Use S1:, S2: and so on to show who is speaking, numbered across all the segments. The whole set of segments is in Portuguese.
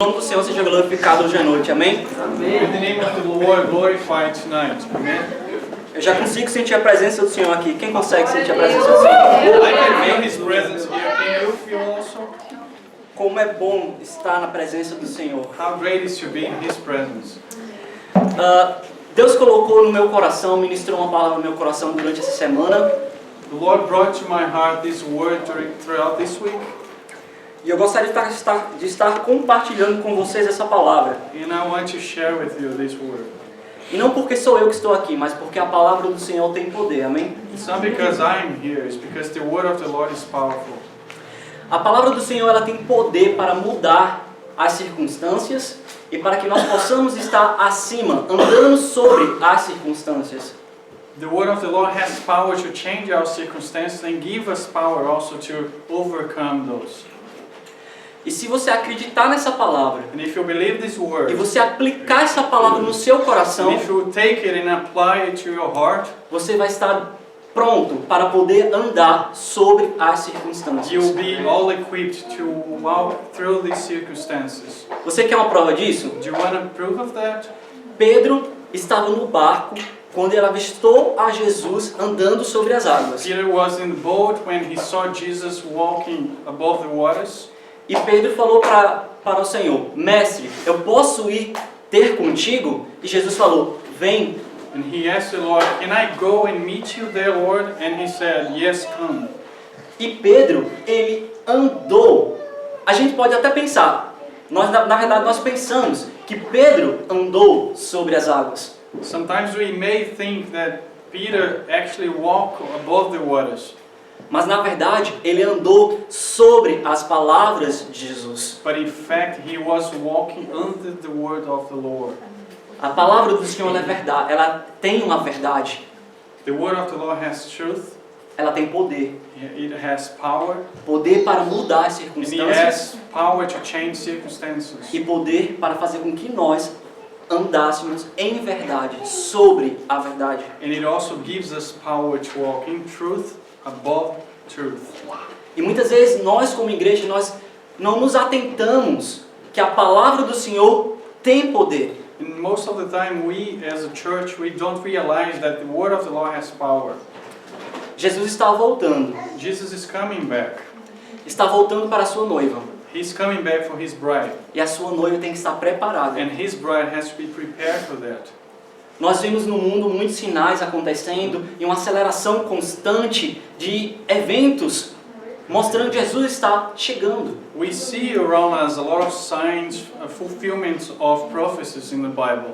S1: O nome do Senhor seja glorificado hoje à noite, amém?
S2: May the name of the Lord glorified tonight. Amen.
S1: Eu já consigo sentir a presença do Senhor aqui. Quem consegue sentir a presença do Senhor?
S2: I can feel His presence here. Can you feel also?
S1: Como é bom estar na presença do Senhor.
S2: How great is to be in His presence.
S1: Deus colocou no meu coração, ministrou uma palavra no meu coração durante essa semana.
S2: The Lord brought to my heart this word throughout this week.
S1: E eu gostaria de estar compartilhando com vocês essa palavra.
S2: And I want to share with you this word.
S1: E não porque sou eu que estou aqui, mas porque a palavra do Senhor tem poder, amém?
S2: It's not because I am here, it's because the word of the Lord is powerful.
S1: A palavra do Senhor ela tem poder para mudar as circunstâncias e para que nós possamos estar acima, andando sobre as circunstâncias.
S2: The word of the Lord has power to change our circumstances and give us power also to overcome those.
S1: E se você acreditar nessa palavra,
S2: And if you believe this word,
S1: e você aplicar essa palavra no seu coração,
S2: and if you take it and apply it to your heart,
S1: você vai estar pronto para poder andar sobre as circunstâncias.
S2: you'll be all equipped to walk through these circumstances.
S1: Você quer uma prova disso?
S2: Do you want a proof of that?
S1: Pedro estava no barco quando ele avistou a Jesus andando sobre as águas.
S2: Peter was in the boat when he saw Jesus walking above the waters.
S1: E Pedro falou para o Senhor: Mestre, eu posso ir ter contigo? E Jesus falou: Vem.
S2: And he asked the Lord, can I go and meet you there, Lord? And he said, yes, come.
S1: E Pedro, ele andou. A gente pode até pensar, na verdade nós pensamos que Pedro andou sobre as águas.
S2: Sometimes we may think that Peter actually walked above the waters.
S1: Mas na verdade, ele andou sobre as palavras de Jesus.
S2: But in fact, he was walking under the word of the Lord.
S1: A palavra do Senhor é verdade, ela tem uma verdade.
S2: The word of the Lord has truth.
S1: Ela tem poder.
S2: It has power.
S1: Poder para mudar as
S2: And it
S1: circunstâncias.
S2: has power to change circumstances.
S1: E poder para fazer com que nós andássemos em verdade, sobre a verdade.
S2: And it also gives us power to walk in truth above truth.
S1: E muitas vezes nós como igreja, nós não nos atentamos que a palavra do Senhor tem poder.
S2: And most of the time we as a church, we don't realize that the word of the Lord has power.
S1: Jesus está voltando.
S2: Jesus is coming back.
S1: Está voltando para a sua noiva.
S2: He's coming back for his bride.
S1: E a sua noiva tem que estar preparada.
S2: And his bride has to be prepared for that.
S1: Nós vemos no mundo muitos sinais acontecendo e uma aceleração constante de eventos mostrando que Jesus está chegando.
S2: We see around us a lot of signs, fulfillments of prophecies in the Bible.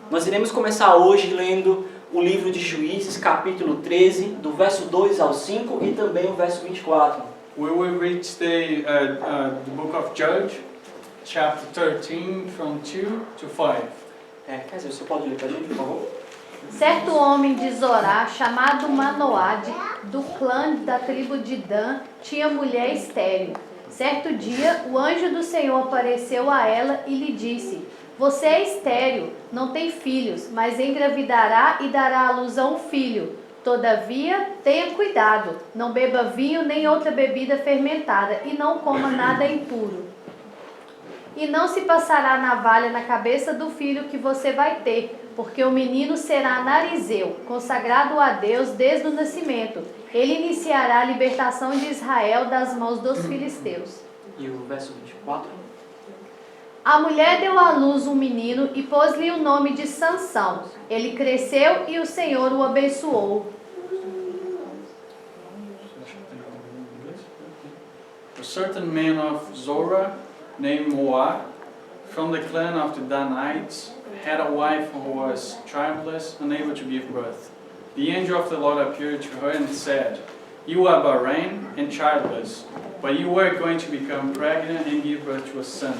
S1: Nós iremos começar hoje lendo o livro de Juízes, capítulo 13, do verso 2 ao 5 e também o verso 24.
S2: We will read today the book of Judges, chapter 13, from 2 to 5.
S1: Quer dizer, você pode ler para a gente, por favor?
S3: Certo homem de Zorá, chamado Manoade, do clã da tribo de Dan, tinha mulher estéril. Certo dia, o anjo do Senhor apareceu a ela e lhe disse: Você é estéril, não tem filhos, mas engravidará e dará à luz a um filho. Todavia, tenha cuidado, não beba vinho nem outra bebida fermentada e não coma nada impuro. E não se passará navalha na cabeça do filho que você vai ter, porque o menino será narizeu, consagrado a Deus desde o nascimento. Ele iniciará a libertação de Israel das mãos dos filisteus.
S1: E o verso 24?
S3: A mulher deu à luz um menino e pôs-lhe o nome de Sansão. Ele cresceu e o Senhor o abençoou.
S2: A certain man of Zorah, named Moab, from the clan of the Danites, had a wife who was childless, unable to give birth. The angel of the Lord appeared to her and said, You are barren and childless, but you are going to become pregnant and give birth to a son.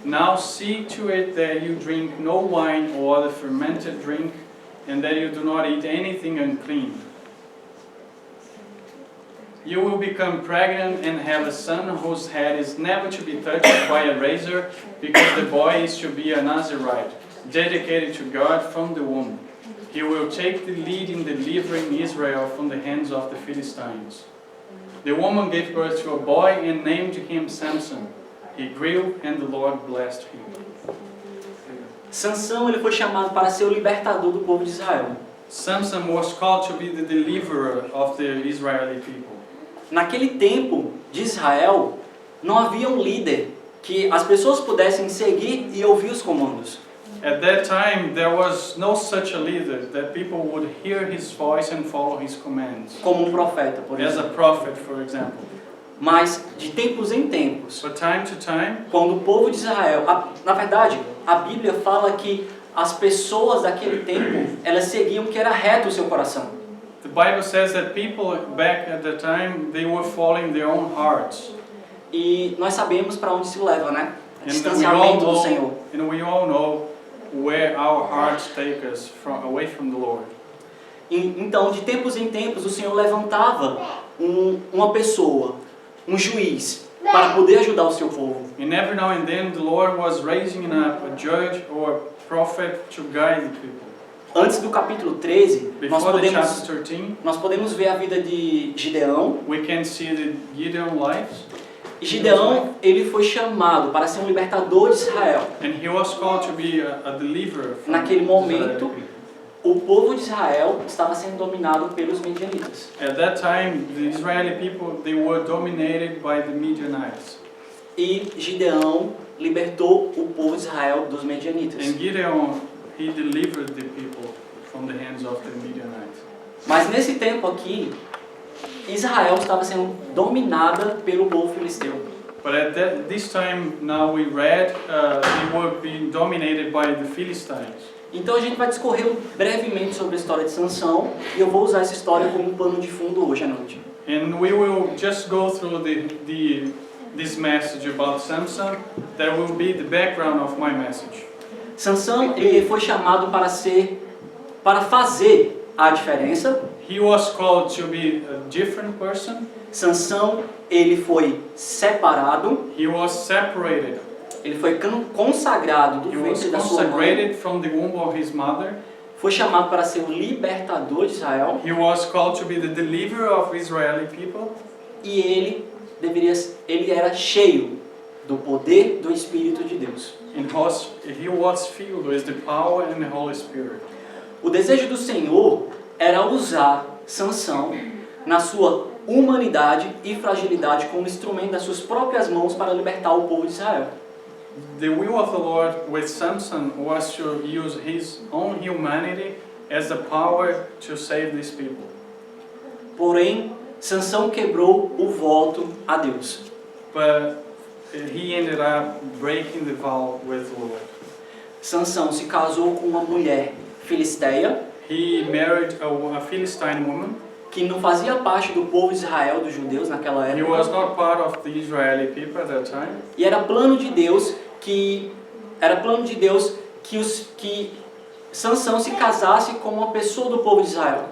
S2: Now see to it that you drink no wine or other fermented drink, and that you do not eat anything unclean. You will become pregnant and have a son whose head is never to be touched by a razor, because the boy is to be a Nazirite, dedicated to God from the womb. He will take the lead in delivering Israel from the hands of the Philistines. The woman gave birth to a boy and named him Samson. he grew and the Lord blessed him.
S1: Sansão ele foi chamado para ser o libertador do povo de Israel.
S2: Samson was called to be the deliverer of the Israeli people.
S1: Naquele tempo de Israel, não havia um líder que as pessoas pudessem seguir e ouvir os comandos.
S2: At that time, there was no such a leader that people would hear his voice and follow his commands.
S1: Como um profeta, por
S2: As a
S1: exemplo.
S2: prophet, for example.
S1: Mas de tempos em tempos,
S2: But time to time,
S1: quando o povo de Israel, na verdade, a Bíblia fala que as pessoas daquele tempo, elas seguiam o que era reto o seu coração.
S2: the Bible says that people back at the time, they were following their own hearts.
S1: E nós sabemos para onde isso leva, né?
S2: And
S1: Distanciamento do Senhor.
S2: we all know where our hearts take us away from the Lord.
S1: Então, de tempos em tempos, o Senhor levantava uma pessoa, um juiz, para poder ajudar o seu povo.
S2: And every now and then, the Lord was raising up a judge or a prophet to guide the people.
S1: Antes do capítulo 13,
S2: Before the chapter 13,
S1: nós podemos ver a vida de Gideão.
S2: we can see the Gideon lives.
S1: E Gideão, ele foi chamado para ser um libertador de Israel.
S2: And he was called to be a deliverer from
S1: Naquele
S2: the
S1: momento,
S2: Israeli people.
S1: o povo de Israel estava sendo dominado pelos Midianitas.
S2: At that time, the Israeli people, they were dominated by the Midianites.
S1: E Gideão libertou o povo de Israel dos Midianitas.
S2: And Gideon, he delivered the people from the hands of the Midianites.
S1: Mas nesse tempo aqui, Israel estava sendo dominada pelo povo filisteu.
S2: But at this time, now we read, they were being dominated by the Philistines.
S1: Então a gente vai discorrer brevemente sobre a história de Sansão e eu vou usar essa história como um pano de fundo hoje à noite.
S2: And we will just go through this message about Samson. That will be the background of my message.
S1: Sansão, ele foi chamado para fazer a diferença.
S2: He was called to be a different person.
S1: Sansão, ele foi separado,
S2: He was separated.
S1: ele foi consagrado do
S2: He was
S1: ventre da sua mãe.
S2: consecrated from the womb of his mother.
S1: Foi chamado para ser o libertador de Israel
S2: He was called to be the deliverer of Israeli people.
S1: e ele era cheio do poder do Espírito de Deus.
S2: And he was filled with the power and the Holy Spirit.
S1: O desejo do Senhor era usar Sansão na sua humanidade e fragilidade como instrumento das suas próprias mãos para libertar o povo de Israel.
S2: The will of the Lord with Samson was to use his own humanity as the power to save these people.
S1: Porém, Sansão quebrou o voto a Deus.
S2: But he ended up breaking the vow with the Lord.
S1: Sansão se casou com uma mulher filisteia
S2: He married a Philistine woman.
S1: que não fazia parte do povo de Israel, dos judeus naquela
S2: He was
S1: época.
S2: not part of the Israeli people at that time.
S1: E era plano de Deus que Sansão se casasse com uma pessoa do povo de Israel.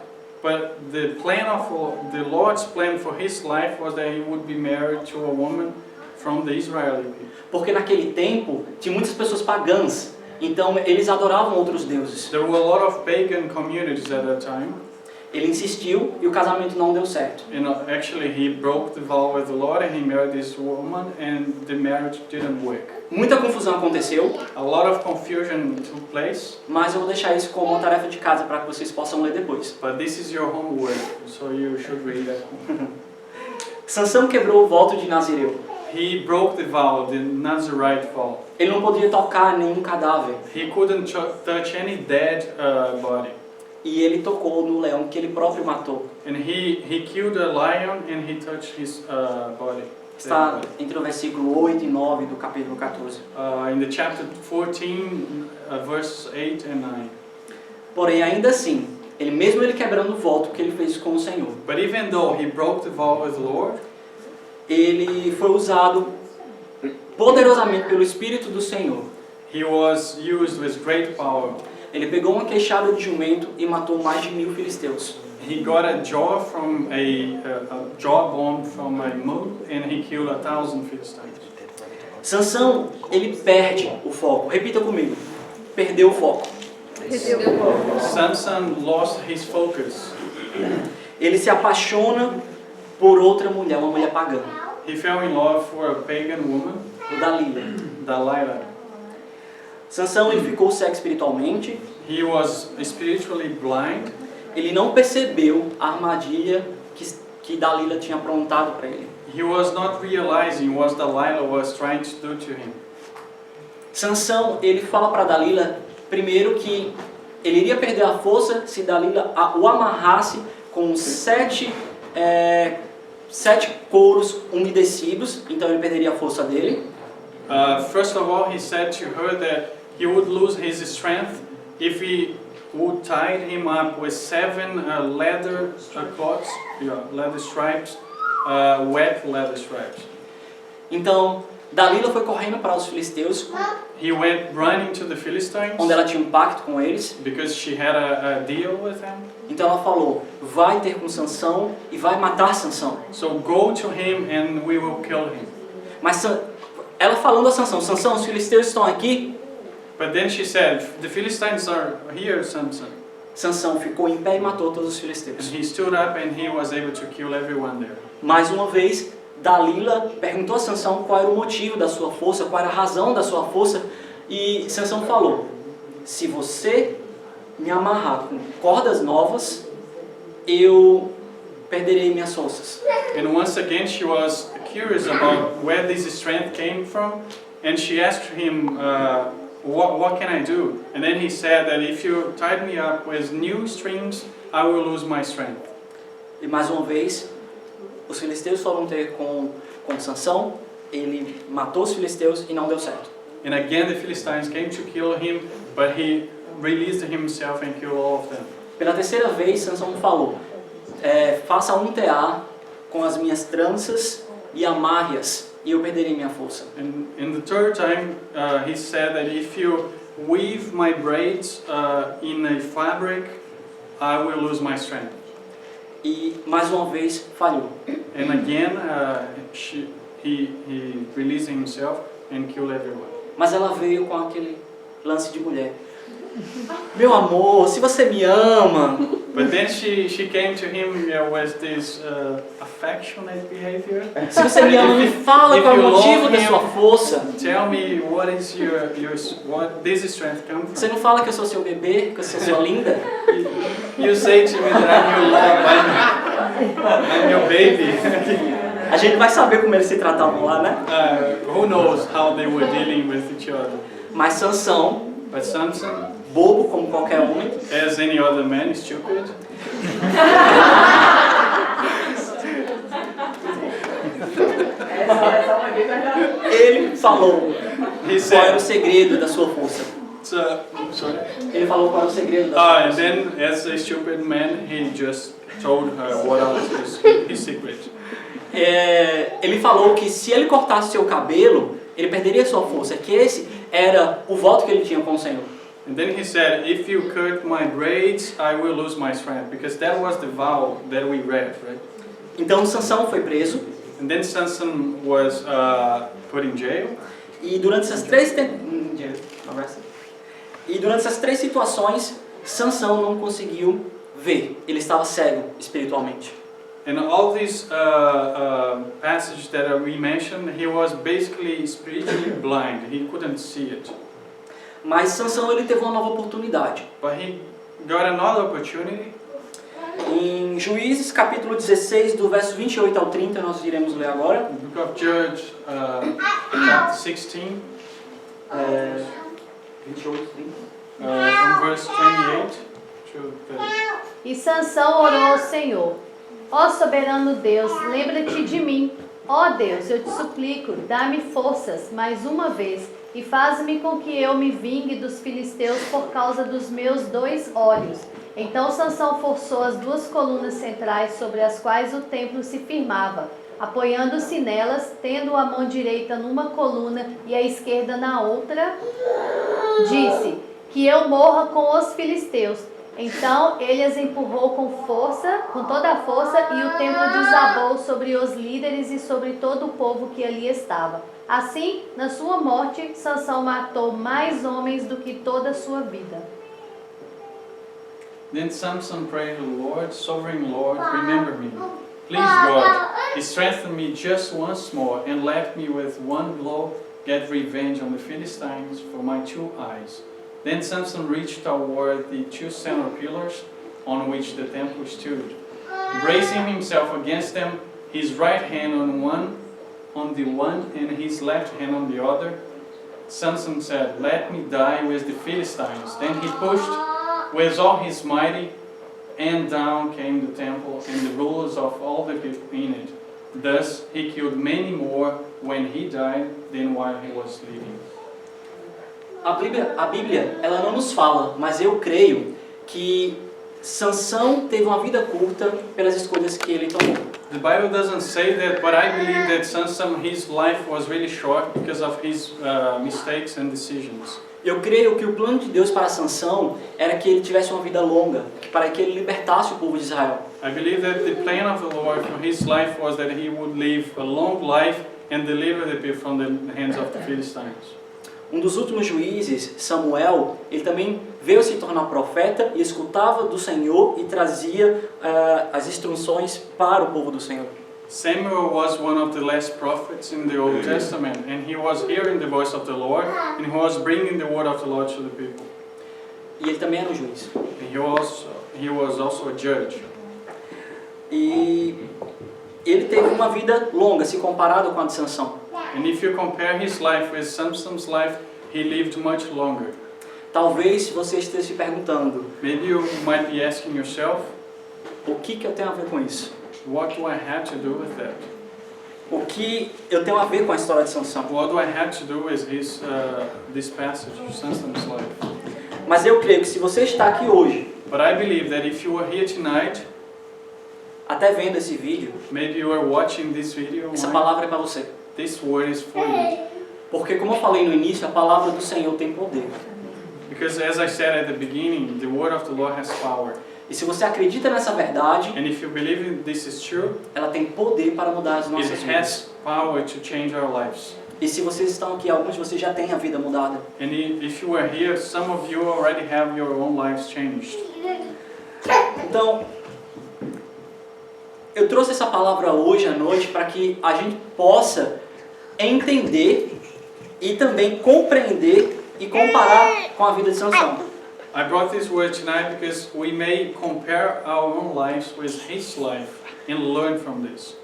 S2: But the Lord's plan for his life was that he would be married to a woman from the Israeli people.
S1: Porque naquele tempo tinha muitas pessoas pagãs, então eles adoravam outros deuses.
S2: There were a lot of pagan communities at that time.
S1: Ele insistiu e o casamento não deu certo.
S2: You know, actually, he broke the vow with the Lord and he married this woman, and the marriage didn't work.
S1: Muita confusão aconteceu,
S2: A lot of confusion took place,
S1: mas eu vou deixar isso como uma tarefa de casa para que vocês possam ler depois.
S2: but this is your homework, so you should read it.
S1: Sansão quebrou o voto de Nazireu.
S2: He broke the vow, the Nazirite vow.
S1: Ele não podia tocar nenhum cadáver.
S2: He couldn't touch any dead body.
S1: E ele tocou no leão que ele próprio matou.
S2: And he killed a lion and he touched his body.
S1: Está entre o versículo 8 e 9 do capítulo 14.
S2: In the chapter 14, verses 8 and 9.
S1: Porém, ainda assim, ele quebrando o voto que ele fez com o Senhor,
S2: But even though he broke the vow with the Lord,
S1: ele foi usado poderosamente pelo Espírito do Senhor.
S2: he was used with great power.
S1: Ele pegou uma queixada de jumento e matou mais de 1000 filisteus.
S2: He got a jaw from a jawbone from a mule, and he killed 1,000 Philistines.
S1: Sansão, ele perde o foco. Repita comigo. Perdeu o foco.
S2: Samson lost his focus.
S1: Ele se apaixona por outra mulher, uma mulher pagã.
S2: He fell in love for a pagan woman.
S1: O Dalila.
S2: Delilah.
S1: Sansão ele ficou cego espiritualmente.
S2: He was spiritually blind.
S1: Ele não percebeu a armadilha que Dalila tinha aprontado para ele.
S2: He was not realizing what Delilah was trying to do to him.
S1: Sansão ele fala para Dalila primeiro que ele iria perder a força se Dalila o amarrasse com 7 couros umedecidos, então ele perderia a força dele.
S2: First of all, he said to her that he would lose his strength if he would tie him up with 7 leather cloths, leather stripes, wet leather stripes.
S1: Então Dalila foi correndo para os filisteus,
S2: He went running to the Philistines
S1: onde ela tinha um pacto com eles.
S2: because she had a deal with them.
S1: Então ela falou: vai ter com Sansão e vai matar Sansão.
S2: So go to him and we will kill him.
S1: Mas ela falando a Sansão: Sansão, os filisteus estão aqui.
S2: But then she said, the Philistines are here, Samson.
S1: Sansão ficou em pé e matou todos os
S2: And
S1: filisteus.
S2: he stood up and he was able to kill everyone there.
S1: Mais uma vez, Dalila perguntou a Sansão qual era o motivo da sua força, qual era a razão da sua força. E Sansão falou: se você me amarrar com cordas novas, eu perderei minhas forças.
S2: And once again she was curious about where this strength came from. And she asked him, what can I do? And then he said that if you tied me up with new strings, I will lose my strength.
S1: E mais uma vez, os filisteus foram ter com Sansão, ele matou os filisteus e não deu certo.
S2: And again the Philistines came to kill him, but he released himself and killed all of them.
S1: Pela terceira vez, Sansão falou: faça um tear com as minhas tranças e amarre-as, e eu perderei minha força.
S2: And in the third time, he said that if you weave my braids in a fabric, I will lose my strength.
S1: E mais uma vez falhou.
S2: And again, he released himself and killed everyone.
S1: Mas ela veio com aquele lance de mulher: meu amor, se você me ama,
S2: But then she came to him with this affectionate behavior.
S1: se você me ama, me fala qual é o motivo da sua força.
S2: Tell me what is what this strength come
S1: Você
S2: from.
S1: não fala que eu sou seu bebê, que eu sou sua linda?
S2: You say to me that I'm your love, I'm your baby.
S1: A gente vai saber como eles se tratavam lá, né?
S2: Who knows how they were dealing with each other.
S1: Mas Sansão,
S2: But Samson,
S1: bobo como qualquer homem,
S2: as any other man, stupid.
S1: ele falou
S2: He
S1: qual era o
S2: said,
S1: segredo da sua força.
S2: sorry.
S1: Ele falou qual era o segredo da
S2: And
S1: sua força.
S2: then, as a stupid man, he just told her what was his secret.
S1: Ele falou que se ele cortasse seu cabelo, ele perderia sua força, que esse era o voto que ele tinha com o Senhor.
S2: And then he said, if you cut my braids, I will lose my strength. Because that was the vow that we read, right?
S1: Então Sansão foi preso,
S2: And then Samson was put in jail.
S1: e durante essas três situações, Sansão não conseguiu ver. Ele estava cego espiritualmente.
S2: And all these passages that we mentioned, he was basically spiritually blind. He couldn't see it.
S1: Mas Sansão ele teve uma nova oportunidade.
S2: But he got another opportunity.
S1: Em Juízes capítulo 16, do verso 28 ao 30, nós iremos ler agora.
S2: The book of Judges, chapter 16,
S1: 28, 30.
S2: from verse 28 to 30.
S3: E Sansão orou ao Senhor: ó soberano Deus, lembra-te de mim. Ó Deus, eu te suplico, dá-me forças mais uma vez e faz-me com que eu me vingue dos filisteus por causa dos meus 2 olhos. Então Sansão forçou as 2 colunas centrais sobre as quais o templo se firmava, apoiando-se nelas, tendo a mão direita numa coluna e a esquerda na outra, disse: que eu morra com os filisteus. Então ele as empurrou com força, com toda a força, e o templo desabou sobre os líderes e sobre todo o povo que ali estava. Assim, na sua morte, Sansão matou mais homens do que toda a sua vida.
S2: Then Samson prayed to the Lord, Sovereign Lord, remember me. Please God, strengthen me just once more and left me with one blow get revenge on the Philistines for my 2 eyes. Then Samson reached toward the 2 center pillars on which the temple stood. Bracing himself against them, his right hand on the one and his left hand on the other, Samson said, "Let me die with the Philistines." Then he pushed with all his might, and down came the temple and the rulers of all the people in it. Thus he killed many more when he died than while he was living.
S1: A Bíblia, ela não nos fala, mas eu creio que Sansão teve uma vida curta pelas escolhas que ele tomou.
S2: The Bible doesn't say that, but I believe that Samson, his life was really short because of his mistakes and decisions.
S1: Eu creio que o plano de Deus para Sansão era que ele tivesse uma vida longa, para que ele libertasse o povo de Israel.
S2: I believe that the plan of the Lord for his life was that he would live a long life and deliver the people from the hands of the Philistines.
S1: Um dos últimos juízes, Samuel, ele também veio se tornar profeta e escutava do Senhor e trazia as instruções para o povo do Senhor.
S2: Samuel was one of the last prophets in the Old Testament, and he was hearing the voice of the Lord, and he was bringing the word of the Lord to the people.
S1: E ele também era um juiz.
S2: And he was also a judge.
S1: E ele teve uma vida longa, se comparado com a de Sansão.
S2: And if you compare his life with Samson's life, he lived much longer.
S1: Talvez você esteja se perguntando,
S2: Maybe you might be asking yourself,
S1: o que eu tenho a ver com isso?
S2: what do I have to do with that?
S1: O que eu tenho a ver com a história de Sansão?
S2: What do I have to do with this passage, Samson's life?
S1: Mas eu creio que se você está aqui hoje,
S2: But I believe that if you are here tonight,
S1: até vendo esse vídeo,
S2: maybe you are watching this video
S1: essa
S2: online,
S1: palavra é para você.
S2: this word is for you.
S1: Porque, como eu falei no início, a palavra do Senhor tem poder.
S2: Because as I said at the beginning, the word of the Lord has power.
S1: E se você acredita nessa verdade,
S2: And if you believe this is true,
S1: ela tem poder para mudar as
S2: it
S1: nossas vidas.
S2: has power to change our lives.
S1: E se vocês estão aqui, alguns de vocês já têm a vida mudada.
S2: And if you are here, some of you already have your own lives changed.
S1: Então, eu trouxe essa palavra hoje à noite para que a gente possa entender e também compreender e comparar com a vida de Sansão.
S2: I brought this word tonight because we may compare our own lives with his life and learn from this.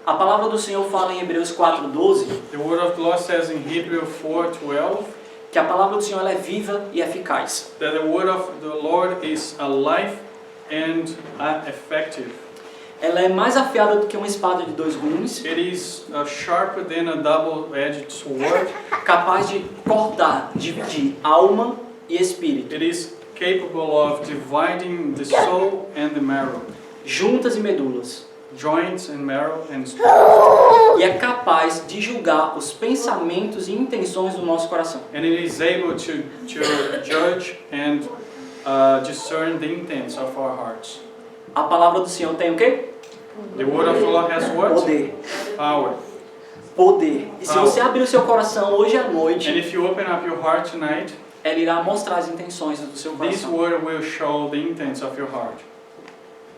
S1: A palavra do Senhor fala em Hebreus 4:12
S2: The word of the Lord says in Hebrews 4:12
S1: que a palavra do Senhor ela é viva e eficaz.
S2: that the word of the Lord is alive and effective.
S1: Ela é mais afiada do que uma espada de 2 gumes,
S2: It is sharper than a double-edged sword.
S1: capaz de cortar, dividir alma e espírito,
S2: It is capable of dividing the soul and the marrow,
S1: juntas e medulas,
S2: joints and marrow and
S1: e é capaz de julgar os pensamentos e intenções do nosso coração.
S2: and it is able to judge and discern the intents of our hearts.
S1: A palavra do Senhor tem o quê?
S2: The word of the Lord has what?
S1: Poder.
S2: Power.
S1: Poder. E se você abrir o seu coração hoje à
S2: And
S1: noite,
S2: if you open up your heart tonight,
S1: ela irá mostrar as intenções do seu
S2: this
S1: coração.
S2: word will show the intents of your heart.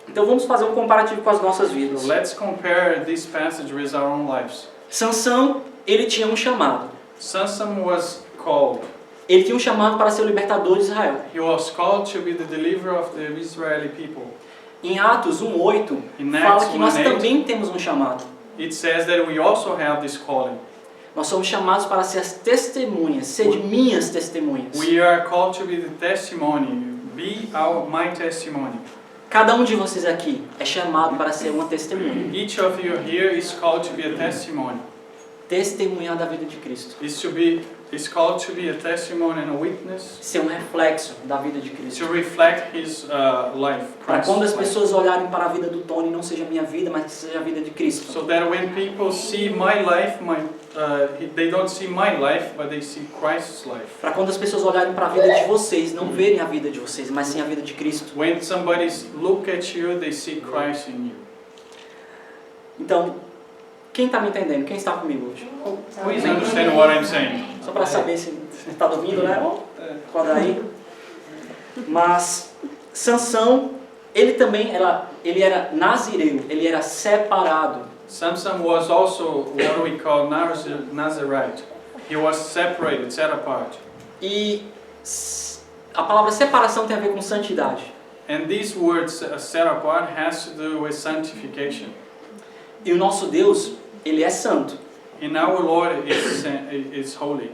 S1: Então vamos fazer um comparativo com as nossas vidas.
S2: So let's compare this passage with our own lives.
S1: Sansão, ele tinha um chamado.
S2: Samson was called.
S1: Ele tinha um chamado para ser o libertador de Israel.
S2: He was called to be the deliverer of the Israeli people.
S1: Em Atos 1:8,
S2: In
S1: fala
S2: Acts
S1: que nós
S2: 1:8,
S1: também temos um chamado.
S2: it says that we also have this calling.
S1: Nós somos chamados para ser as testemunhas, ser de minhas testemunhas.
S2: We are called to be the testimony. Be my testimony.
S1: Cada um de vocês aqui é chamado para ser uma testemunha.
S2: Each of you here is called to be a testimony.
S1: Testemunhar da vida de Cristo.
S2: Is called to be a testimony and a witness.
S1: Ser um reflexo da vida de Cristo.
S2: To reflect his life.
S1: Para quando as
S2: Christ's life.
S1: pessoas olharem para a vida do Tony, não seja a minha vida, mas que seja a vida de Cristo.
S2: So that when people see my life, they don't see my life, but they see Christ's life.
S1: Para quando as pessoas olharem para a vida de vocês, não verem a vida de vocês, mas sim a vida de Cristo.
S2: When somebody look at you, they see Christ in you.
S1: Então, quem está me entendendo? Quem está comigo hoje?
S2: Please understand what I'm saying.
S1: Só para saber se está dormindo, né? Acorda aí. Mas Sansão, ele também ele era nazireu, ele era separado.
S2: Samson was also what we call Nazarite. He was separated, set apart.
S1: E a palavra separação tem a ver com santidade.
S2: And these words, set apart, has to do with sanctification.
S1: E o nosso Deus, Ele é santo.
S2: And our Lord is holy.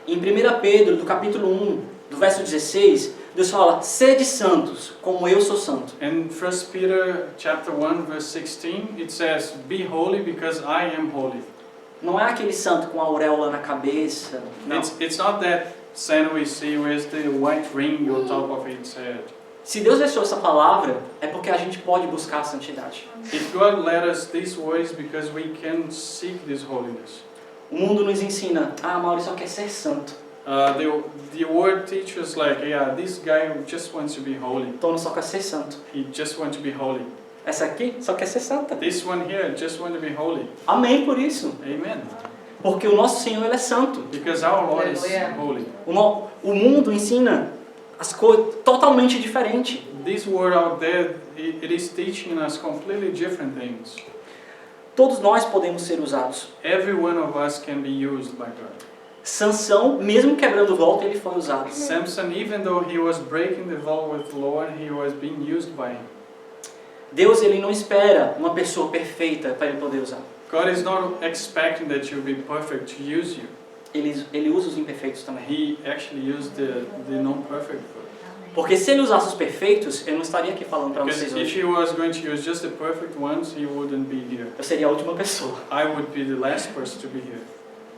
S1: Em 1 Pedro, do capítulo 1, do verso 16, Deus fala, sede santos, como eu sou santo.
S2: In 1 Peter chapter 1, verse 16, it says, be holy because I am holy.
S1: Não é aquele santo com a auréola na cabeça. Não.
S2: It's not that saint we see with the white ring on top of its head.
S1: Se Deus deixou essa palavra, é porque a gente pode buscar a santidade.
S2: If God led us these ways because we can seek this holiness.
S1: O mundo nos ensina, Mauro só quer ser santo.
S2: The word teaches like, yeah, this guy just wants to be holy.
S1: Tono só quer ser santo.
S2: He just wants to be holy.
S1: Essa aqui só quer ser santa.
S2: This one here just wants to be holy.
S1: Amém por isso.
S2: Amen.
S1: Porque o nosso Senhor, Ele é santo.
S2: Because our Lord is holy.
S1: O mundo ensina as coisas totalmente diferentes.
S2: This word out there, it is teaching us completely different things.
S1: Todos nós podemos ser usados.
S2: Every one of us can be used by God.
S1: Sansão, mesmo quebrando o voto, ele foi usado.
S2: Samson, even though he was breaking the vow with the Lord, he was being used by Him.
S1: Deus, Ele não espera uma pessoa perfeita para Ele poder usar.
S2: God is not expecting that you be perfect to use you.
S1: Ele usa os imperfeitos também.
S2: He actually used the non-perfect for it.
S1: Porque se Ele usasse os perfeitos, eu não estaria aqui falando para
S2: Because
S1: vocês
S2: if
S1: hoje.
S2: He was going to use just the perfect ones, He wouldn't be here.
S1: Eu seria a última pessoa.
S2: I would be the last person to be here.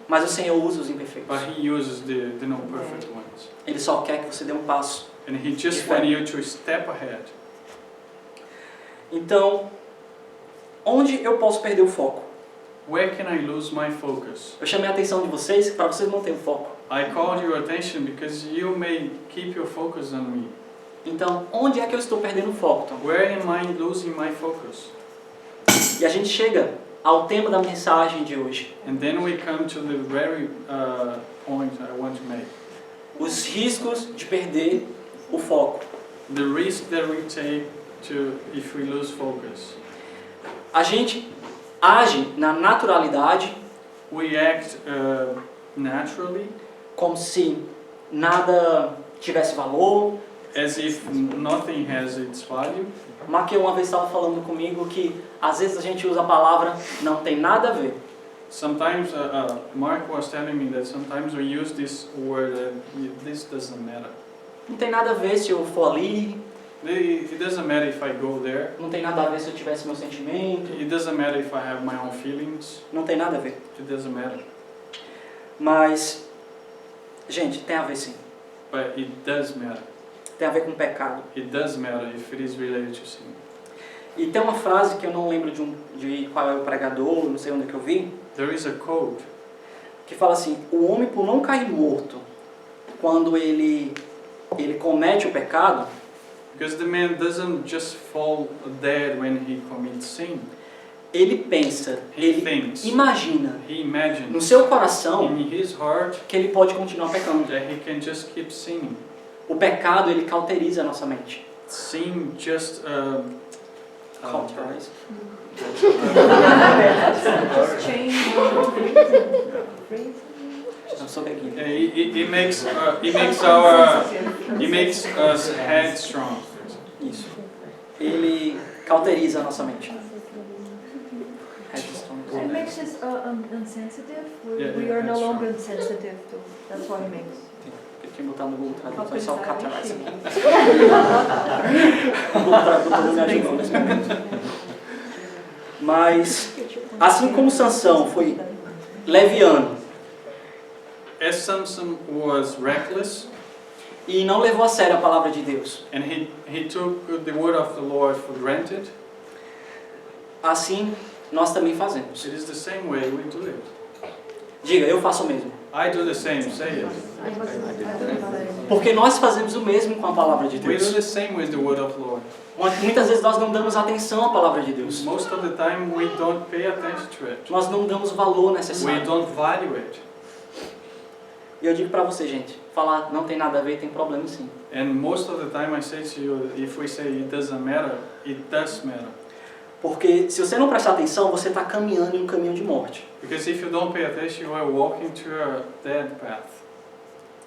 S1: Mas o Senhor usa os imperfeitos.
S2: But He uses the non-perfect ones.
S1: Ele só quer que você dê um passo.
S2: And He just wants you to step ahead.
S1: Então, onde eu posso perder o foco?
S2: Where can I lose my focus?
S1: Eu chamei a atenção de vocês para vocês manterem o foco.
S2: I called your attention because you may keep your focus on me.
S1: Então, onde é que eu estou perdendo o foco, Tom?
S2: Where am I losing my focus?
S1: E a gente chega ao tema da mensagem de hoje.
S2: And then we come to the very point I want to make.
S1: Os riscos de perder o foco.
S2: The risk that we take if we lose focus.
S1: A gente age na naturalidade,
S2: We act naturally,
S1: como se nada tivesse valor.
S2: as if nothing has its value.
S1: Maquia uma vez estava falando comigo que às vezes a gente usa a palavra não tem nada a ver.
S2: Sometimes, Mark was telling me that sometimes we use this word this doesn't matter.
S1: Não tem nada a ver se eu for ali,
S2: It doesn't matter if I go there.
S1: não tem nada a ver se eu tivesse meu sentimento,
S2: It doesn't matter if I have my own feelings.
S1: não tem nada a ver.
S2: It doesn't matter.
S1: Mas, gente, tem a ver sim.
S2: But it does matter.
S1: Tem a ver com pecado.
S2: It does matter if it is related to sin.
S1: E tem uma frase que eu não lembro de qual é o pregador, não sei onde que eu vi,
S2: There is a code
S1: que fala assim, o homem por não cair morto quando ele comete o pecado,
S2: because the man doesn't just fall dead when he commits sin.
S1: ele pensa,
S2: He
S1: ele
S2: thinks,
S1: imagina
S2: he
S1: no
S2: imagines
S1: seu coração
S2: in his heart
S1: que ele pode continuar pecando.
S2: that he can just keep sinning.
S1: O pecado, ele cauteriza a nossa mente.
S2: Sin just
S1: Cauteriza. Não sou beguinho.
S2: it makes us headstrong.
S1: Isso. Ele cauteriza a nossa mente.
S4: It makes us insensitive.
S2: Yeah,
S4: We
S2: yeah,
S4: are no
S2: that's
S4: longer insensitive to. That's what it makes.
S1: Tem que botar no Google Tradutor, só cauteriza.
S4: Cauteriza.
S1: O Google Tradutor não me ajudou nesse momento. Mas, assim como Sansão foi leviano
S2: As Samson was reckless
S1: e não levou a sério a palavra de Deus,
S2: and he took the word of the Lord for granted,
S1: assim nós também fazemos.
S2: it is the same way we do it.
S1: Diga, eu faço o mesmo.
S2: I do the same, say it.
S1: Porque nós fazemos o mesmo com a palavra de
S2: We do
S1: Deus.
S2: the same with the word of the Lord.
S1: Muitas vezes nós não damos atenção à palavra de Deus.
S2: Most of the time we don't pay attention to it.
S1: Nós não damos o valor
S2: We
S1: necessário.
S2: don't value it.
S1: E eu digo pra você, gente, falar não tem nada a ver tem problema sim.
S2: And most of the time I say to you, if we say it doesn't matter, it does matter.
S1: Porque se você não prestar atenção, você está caminhando em um caminho de morte,
S2: Because if you don't pay attention, you are walking to a dead path.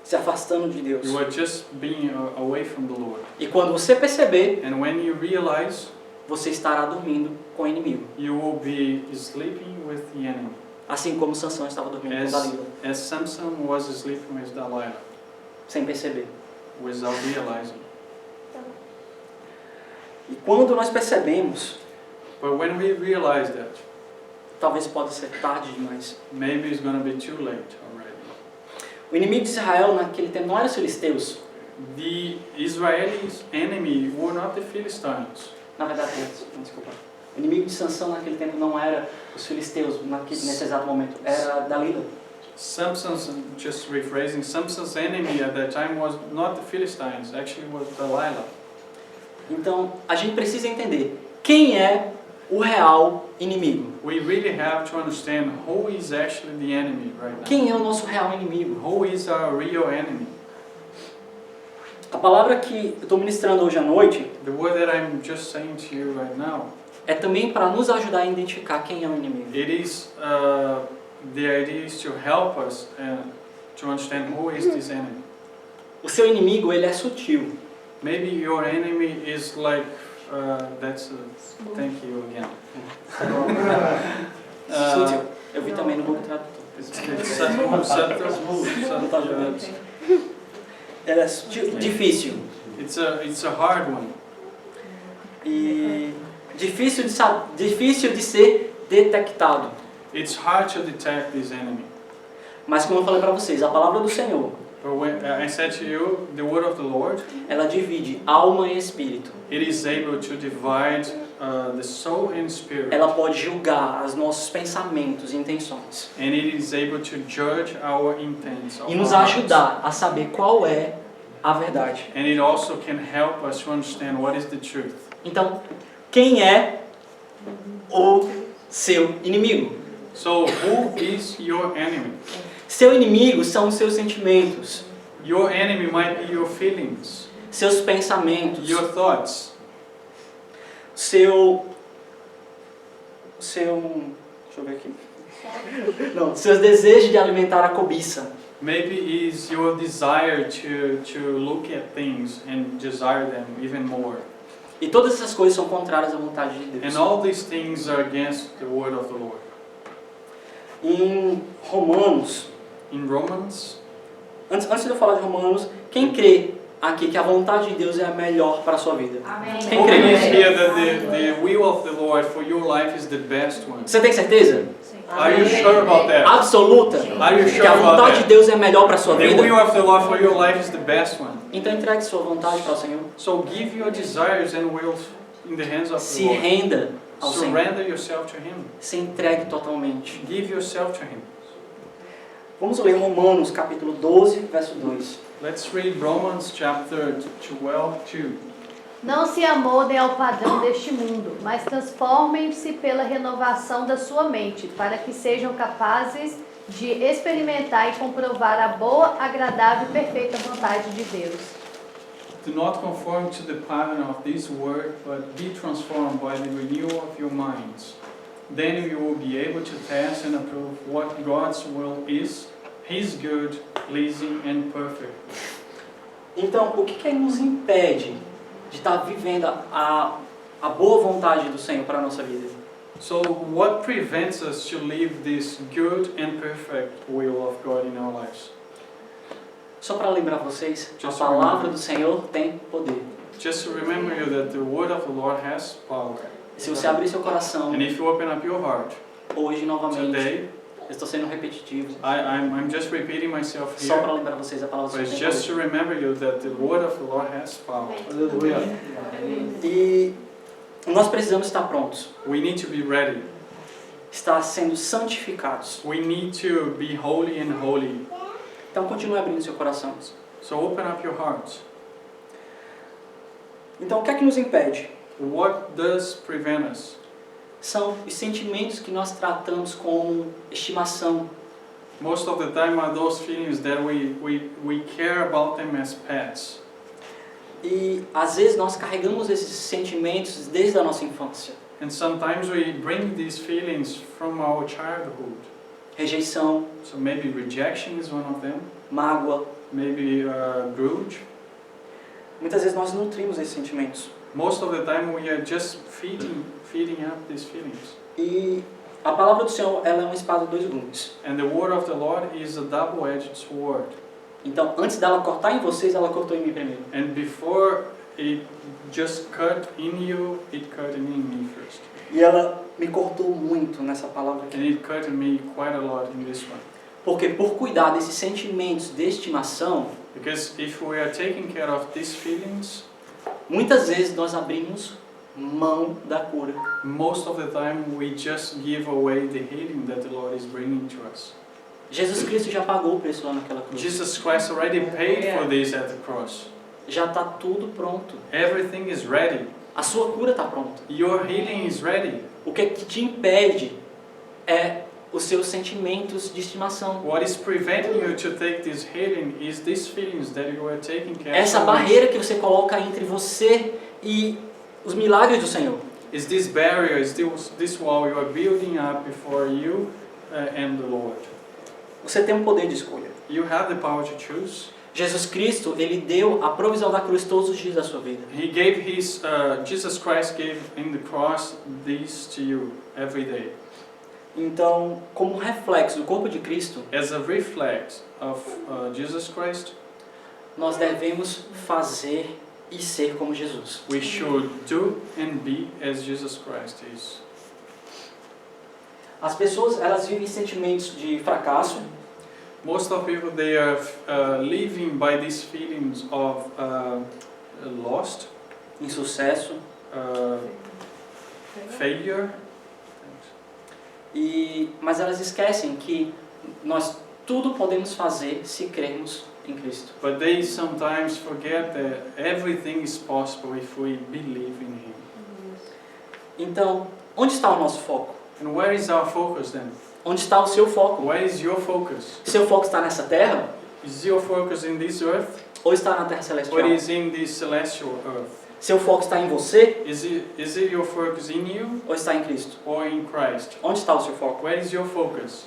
S1: se afastando de Deus.
S2: You are just being away from the Lord.
S1: E quando você perceber,
S2: And when you realize,
S1: você estará dormindo com o inimigo.
S2: you will be sleeping with the enemy.
S1: Assim como Sansão estava dormindo com Dalila,
S2: As Samson was sleeping with Delilah,
S1: sem perceber.
S2: without realizing.
S1: E quando nós percebemos,
S2: But when we realize that,
S1: talvez pode ser tarde demais.
S2: maybe it's going to be too late already.
S1: O inimigo de Israel naquele tempo não era os filisteus.
S2: The Israelis' enemy were not the Philistines.
S1: Na verdade, desculpa. O inimigo de Sansão naquele tempo não era os filisteus nesse exato momento. Era Dalila.
S2: Samson's, just rephrasing, Samson's enemy at that time was not the Philistines, actually was Delilah.
S1: Então, a gente precisa entender quem é o real inimigo.
S2: We really have to understand who is actually the enemy right now.
S1: Quem é o nosso real inimigo?
S2: Who is our real enemy?
S1: A palavra que eu estou ministrando hoje à noite
S2: The word that I'm just saying to you right now,
S1: é também para nos ajudar a identificar quem é o inimigo.
S2: it is, the idea is to help us to understand who is this enemy.
S1: O seu inimigo, ele é sutil.
S2: Maybe your enemy is like, thank you again.
S1: Sutil. Eu vi também no Google Tradutor.
S2: It's subtle.
S1: Ela é sutil, difícil.
S2: It's a hard one.
S1: E difícil de ser detectado.
S2: It's hard to detect this enemy.
S1: Mas como eu falei para vocês, a palavra do Senhor,
S2: But when I said to you, the word of the Lord,
S1: ela divide alma e espírito.
S2: it is able to divide the soul and spirit.
S1: Ela pode julgar os nossos pensamentos e intenções.
S2: And it is able to judge our intents.
S1: E nos ajudar a saber qual é a verdade.
S2: And it also can help us to understand what is the truth.
S1: Então, quem é o seu inimigo?
S2: So, who is your enemy?
S1: Seu inimigo são os seus sentimentos,
S2: Your enemy might be your feelings,
S1: seus pensamentos,
S2: your thoughts,
S1: deixa eu ver aqui. Não, seus desejos de alimentar a cobiça.
S2: maybe is your desire to look at things and desire them even more.
S1: E todas essas coisas são contrárias à vontade de Deus.
S2: And all these things are against the word of the Lord.
S1: Em Romanos,
S2: In Romans,
S1: antes de eu falar de Romanos, quem crê aqui que a vontade de Deus é a melhor para a sua vida? Quem
S2: who
S1: crê
S2: believes
S1: nisso?
S2: here that the will of the Lord for your life is the best one?
S1: Você tem certeza?
S2: Are you sure about that?
S1: Absoluta?
S2: Are you
S1: Que
S2: sure
S1: a
S2: about
S1: vontade de
S2: that?
S1: Deus é a melhor para a sua
S2: The
S1: vida?
S2: will of the Lord for your life is the best one.
S1: Então entregue sua vontade para o Senhor.
S2: So give your desires and wills in the hands of
S1: Se
S2: the Lord.
S1: renda ao Senhor.
S2: Surrender yourself to Him.
S1: Se entregue totalmente.
S2: Give yourself to Him.
S1: Vamos ler Romanos capítulo 12, verso 2.
S2: Let's read Romans chapter 12:2.
S3: Não se amoldem ao padrão deste mundo, mas transformem-se pela renovação da sua mente, para que sejam capazes de experimentar e comprovar a boa, agradável e perfeita vontade de Deus.
S2: Do not conform to the pattern of this world, but be transformed by the renewal of your minds. Then you will be able to test and approve what God's will is, His good, pleasing and perfect.
S1: Então, o que nos impede de estar vivendo a boa vontade do Senhor para a nossa vida?
S2: So what prevents us to live this good and perfect will of God in our lives?
S1: Só para lembrar vocês, a
S2: Just
S1: palavra do Senhor tem poder.
S2: Just to remember you that the word of the Lord has power.
S1: Se você abrir seu coração,
S2: And if you open up your heart
S1: hoje novamente,
S2: today,
S1: eu estou sendo repetitivo,
S2: I'm just repeating myself
S1: só para
S2: here,
S1: lembrar vocês a palavra
S2: but
S1: do
S2: it's
S1: Senhor.
S2: just to remember you that the word of the Lord has power.
S1: E nós precisamos estar prontos,
S2: We need to be ready.
S1: estar sendo santificados.
S2: We need to be holy and holy.
S1: Então continue abrindo seu coração.
S2: So open up your hearts.
S1: Então o que é que nos impede?
S2: What does prevent us?
S1: São os sentimentos que nós tratamos como estimação.
S2: Most of the time are those feelings that we care about them as pets.
S1: E às vezes nós carregamos esses sentimentos desde a nossa infância.
S2: And sometimes we bring these feelings from our childhood.
S1: rejeição,
S2: So maybe rejection is one of them.
S1: mágoa.
S2: Maybe grudge.
S1: Muitas vezes nós nutrimos esses sentimentos.
S2: Most of the time we are just feeding up these feelings.
S1: E a palavra do Senhor, ela é uma espada de dois gumes.
S2: And the word of the Lord is a double-edged sword.
S1: Então, antes dela cortar em vocês, ela cortou em mim primeiro.
S2: And before it just cut in you, it cut in me first.
S1: E ela me cortou muito nessa palavra
S2: And
S1: aqui.
S2: it cut in me quite a lot in this one.
S1: Porque por cuidar desses sentimentos de estimação,
S2: Because if we are taking care of these feelings,
S1: muitas vezes nós abrimos mão da cura.
S2: most of the time we just give away the healing that the Lord is bringing to us.
S1: Jesus Cristo já pagou o preço lá naquela cruz.
S2: Jesus Christ already paid for this at the cross.
S1: Já está tudo pronto.
S2: Everything is ready.
S1: A sua cura está pronta.
S2: Your healing is ready.
S1: O que te impede é os seus sentimentos de estimação.
S2: What is preventing you to take this healing is these feelings that you are taking care
S1: Essa
S2: so much.
S1: barreira que você coloca entre você e os milagres do Senhor.
S2: Is this barrier, is this wall you are building up before you and the Lord.
S1: Você tem um poder de escolha.
S2: You have the power to choose.
S1: Jesus Cristo, ele deu a provisão da cruz todos os dias da sua vida.
S2: He gave his, Jesus Christ gave in the cross this to you every day.
S1: Então, como reflexo do corpo de Cristo,
S2: As a reflex of Jesus Christ,
S1: nós devemos fazer e ser como Jesus.
S2: we should do and be as Jesus Christ is.
S1: As pessoas, elas vivem sentimentos de fracasso,
S2: Most of people, they are living by these feelings of lost,
S1: insucesso,
S2: failure,
S1: mas elas esquecem que nós tudo podemos fazer se crermos em Cristo.
S2: but they sometimes forget that everything is possible if we believe in Him.
S1: Então, onde está o nosso foco?
S2: And where is our focus then?
S1: Onde está o seu foco?
S2: Where is your focus?
S1: Seu foco está nessa terra
S2: Is your focus in this earth,
S1: ou está na terra
S2: or
S1: celestial?
S2: is in this celestial earth?
S1: Seu foco está em você
S2: Is it your focus in you
S1: ou está em Cristo?
S2: or in Christ?
S1: Onde está o seu foco?
S2: Where is your focus?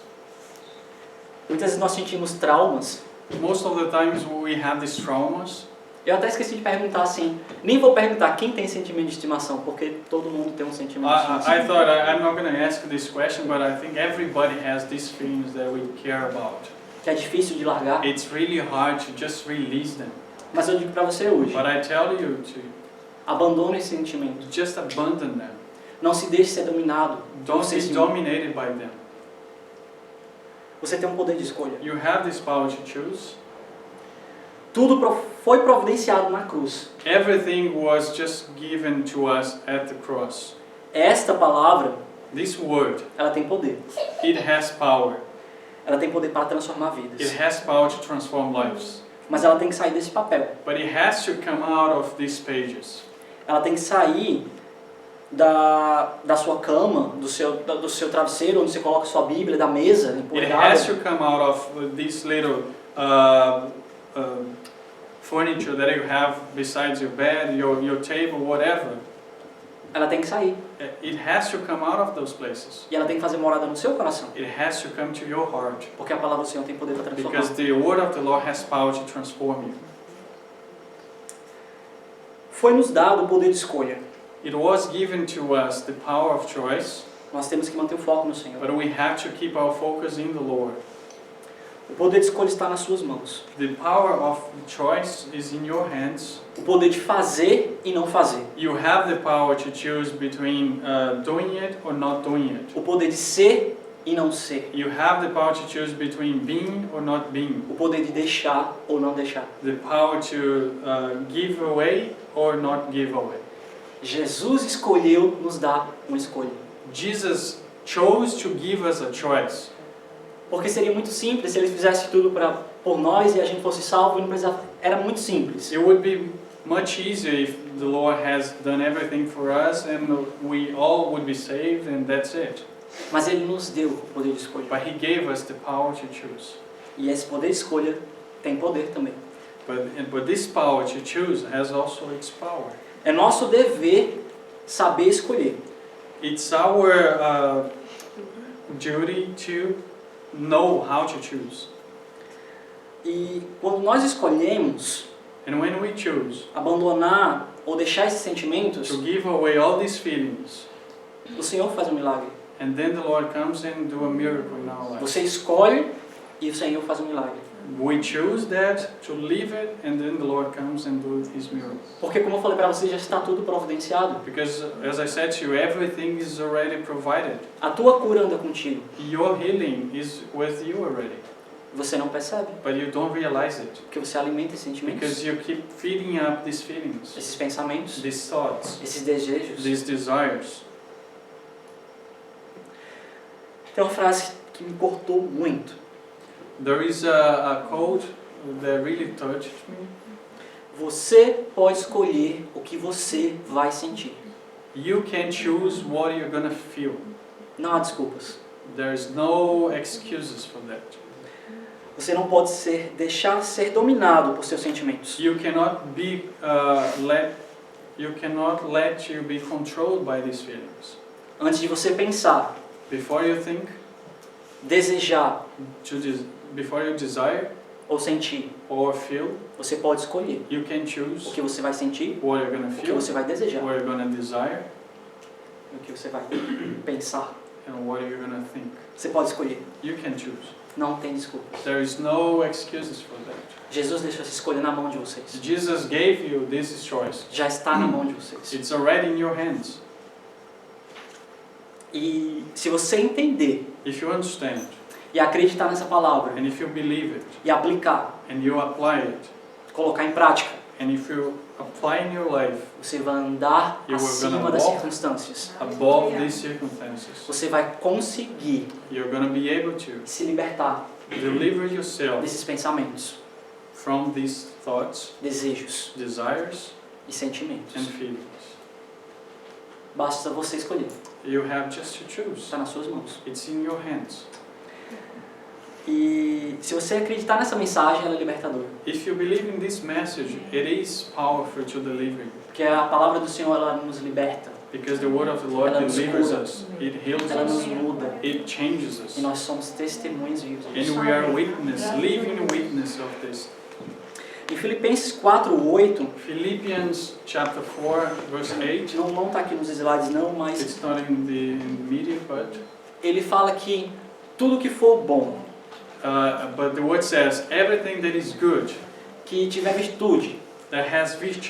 S1: Muitas vezes nós sentimos traumas.
S2: Most of the times we have these traumas.
S1: Eu até esqueci de perguntar assim, nem vou perguntar quem tem sentimento de estimação, porque todo mundo tem um sentimento de estimação.
S2: I thought I'm not going to ask this question, but I think everybody has these feelings that we care about.
S1: Que é difícil de largar,
S2: It's really hard to just release them.
S1: mas eu digo para você hoje,
S2: But I tell you to
S1: abandone esse sentimento.
S2: just abandon them.
S1: Não se deixe ser dominado.
S2: Don't
S1: Você,
S2: be dominated by them.
S1: você tem um poder de escolha.
S2: You have this power to choose.
S1: Tudo foi providenciado na cruz.
S2: Everything was just given to us at the cross.
S1: Esta palavra,
S2: This word,
S1: ela tem poder.
S2: it has power.
S1: Ela tem poder para transformar
S2: It
S1: vidas.
S2: has power to transform lives.
S1: Mas ela tem que sair desse papel.
S2: But it has to come out of these pages.
S1: Ela tem que sair da sua cama, do seu travesseiro, onde você coloca sua Bíblia, da mesa
S2: It
S1: empoeirada.
S2: has to come out of this little furniture that you have besides your bed, your table, whatever.
S1: Ela tem que sair.
S2: It has to come out of those places.
S1: E ela tem que fazer morada no seu coração.
S2: It has to come to your heart.
S1: Porque a palavra do Senhor tem poder para transformar.
S2: Because the word of the Lord has power to transform you.
S1: Foi nos dado o poder de escolha.
S2: It was given to us the power of choice,
S1: Nós temos que manter o foco no Senhor.
S2: but we have to keep our focus in the Lord.
S1: O poder de escolha está nas suas mãos.
S2: The power of choice is in your hands.
S1: O poder de fazer e não fazer.
S2: You have the power to choose between doing it or not doing it.
S1: O poder de ser e não ser.
S2: You have the power to choose between being or not being.
S1: O poder de deixar ou não deixar.
S2: The power to give away or not give away.
S1: Jesus escolheu nos dar uma escolha.
S2: Jesus chose to give us a choice.
S1: Porque seria muito simples se ele fizesse tudo por nós e a gente fosse salvo e não precisava. Era muito simples.
S2: It would be much easier if the Lord has done everything for us and we all would be saved and that's it.
S1: Mas ele nos deu o poder de escolha.
S2: But He gave us the power to choose.
S1: E esse poder de escolha tem poder também.
S2: But this power to choose has also its power.
S1: É nosso dever saber escolher.
S2: It's our duty to know how to choose.
S1: E quando nós escolhemos
S2: And when we choose
S1: abandonar ou deixar esses sentimentos,
S2: to give away all these feelings,
S1: o Senhor faz um milagre.
S2: and then the Lord comes and do a miracle in our life.
S1: Você escolhe e o Senhor faz um milagre.
S2: We choose that to leave it, and then the Lord comes and do His miracle.
S1: Porque como eu falei para você, já está tudo providenciado.
S2: Because as I said to you, everything is already provided.
S1: A tua cura anda contigo.
S2: Your healing is with you already,
S1: Você não percebe,
S2: but you don't realize it
S1: porque você alimenta esses sentimentos,
S2: because you keep feeding up these feelings,
S1: esses pensamentos,
S2: these thoughts,
S1: esses desejos.
S2: these desires.
S1: Tem uma frase que me cortou muito.
S2: There is a quote that really touched me.
S1: Você pode escolher o que você vai sentir.
S2: You can choose what you're gonna feel.
S1: Não há desculpas.
S2: There's no excuses for that.
S1: Você não pode deixar ser dominado por seus sentimentos.
S2: You cannot let you be controlled by these feelings.
S1: Antes de você pensar,
S2: Before you think,
S1: desejar
S2: before you desire
S1: ou sentir,
S2: or feel,
S1: você pode escolher
S2: you can
S1: o
S2: choose
S1: que você vai sentir,
S2: what you're gonna
S1: o que
S2: feel,
S1: você vai desejar,
S2: what you're gonna desire,
S1: o que você vai pensar.
S2: and what you're gonna think.
S1: Você pode escolher.
S2: You can choose.
S1: Não tem desculpas.
S2: There is no excuses for that.
S1: Jesus deixou essa escolha na mão de vocês.
S2: Jesus gave you this choice.
S1: Já está na mão de vocês.
S2: It's already in your hands.
S1: E se você entender
S2: If you understand,
S1: e acreditar nessa palavra
S2: and if you believe it,
S1: e aplicar,
S2: and you apply it,
S1: colocar em prática,
S2: and if you apply in your life
S1: você vai andar
S2: You were
S1: acima
S2: gonna
S1: das
S2: walk.
S1: circunstâncias.
S2: above these circumstances,
S1: Você vai conseguir
S2: you're going to be able to
S1: se libertar
S2: deliver yourself
S1: desses pensamentos,
S2: from these thoughts,
S1: desejos
S2: desires,
S1: e sentimentos.
S2: and feelings.
S1: Basta você escolher.
S2: You have just to choose.
S1: Está nas suas mãos.
S2: It's in your hands.
S1: E se você acreditar nessa mensagem, ela é libertadora.
S2: If you believe in this message, it is powerful to deliver you.
S1: Porque a palavra do Senhor, ela nos liberta.
S2: Because the word of the Lord
S1: Ela nos
S2: delivers
S1: cura.
S2: us. It heals
S1: Ela nos
S2: us.
S1: muda.
S2: It changes us.
S1: E nós somos testemunhas vivas disso.
S2: And we are witness, living witness of this.
S1: Em Filipenses 4:8,
S2: Philippians chapter 4, verse 8.
S1: não está aqui nos slides não, mas
S2: It's not in the media, but
S1: ele fala que tudo que for bom,
S2: but the word says everything that is good,
S1: que tiver virtude,
S2: that has virtue,